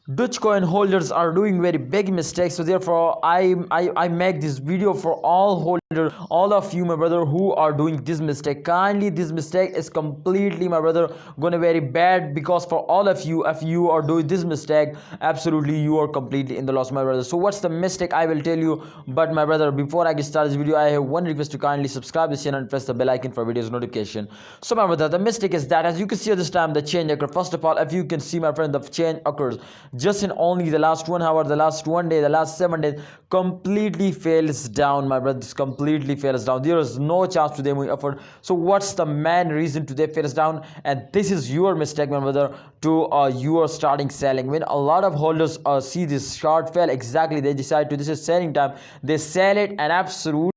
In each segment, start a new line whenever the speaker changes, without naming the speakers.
Dogecoin holders are doing very big mistakes, so therefore I make this video for all holders, all of you my brother who are doing this mistake. Kindly, this mistake is completely my brother gonna very bad, because for all of you, if you are doing this mistake, absolutely you are completely in the loss my brother. So what's the mistake, I will tell you. But my brother, before I get started this video, I have one request: to kindly subscribe this channel and press the bell icon for videos notification. So my brother, the mistake is that, as you can see at this time, the change occurred. First of all, if you can see my friend, the change occurs just in only the last 1 hour, the last 1 day, the last 7 days, completely fails down my brother. This completely fails down. There is no chance to them moving upward. So what's the main reason to they fails down? And this is your mistake my brother, to you are starting selling. When a lot of holders see this short fail, exactly they decide to, this is selling time, they sell it, and absolutely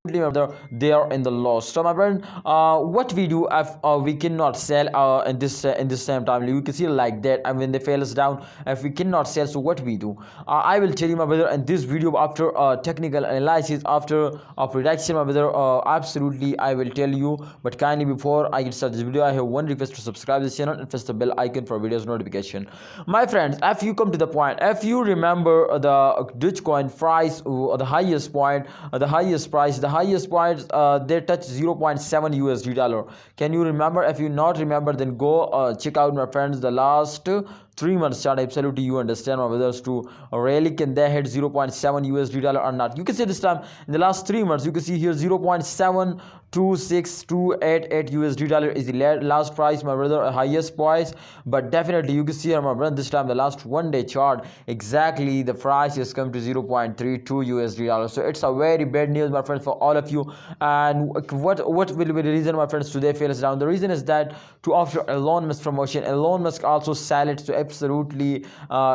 they are in the loss. So my friend, what we do if we cannot sell in this same time, you can see like that, and when they fail us down, if we cannot sell, so what we do, I will tell you my brother in this video, after technical analysis, after prediction my brother, absolutely I will tell you. But kindly, before I get started this video, I have one request: to subscribe this channel and press the bell icon for videos notification. My friends, if you come to the point, if you remember the Dogecoin price, the highest point, the highest price, they touch 0.7 USD dollar. Can you remember? If you not remember, then go check out my friends the last 3 months chart. Absolutely you understand my brothers, to really can they hit 0.7 USD dollar or not. You can see this time in the last 3 months, you can see here 0.726288 USD dollar is the last price my brother, highest price. But definitely you can see here my brother, this time the last 1 day chart, exactly the price has come to 0.32 USD dollar. So it's a very bad news my friends for all of you. And what will be the reason my friends today fails down? The reason is that, to after Elon Musk promotion, Elon Musk also sell it. So absolutely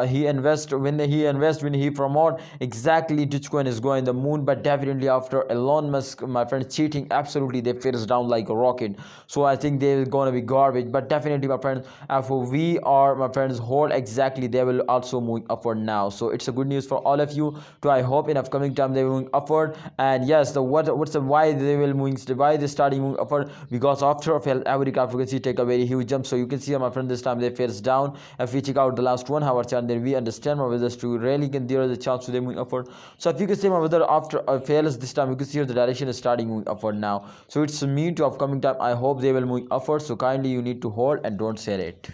he invest, when he promote, exactly Dogecoin is going the moon. But definitely after Elon Musk my friends cheating, absolutely they fails down like a rocket. So I think they're gonna be garbage. But definitely my friends, if we are my friends hold, exactly they will also move upward now. So it's a good news for all of you. So I hope in upcoming time they will move upward. And yes, the what's the why they will moving, why they starting moving upward? Because after a fail, every cryptocurrency you can see take a very huge jump. So you can see my friend, this time they fails down. If we check out the last 1 hour chart, then we understand my brothers to really can there is a chance to them moving upward. So if you can see my brother, after a fails this time, you can see the direction is starting moving upward now. So it's mean to upcoming time, I hope they will move upward. So kindly you need to hold and don't sell it.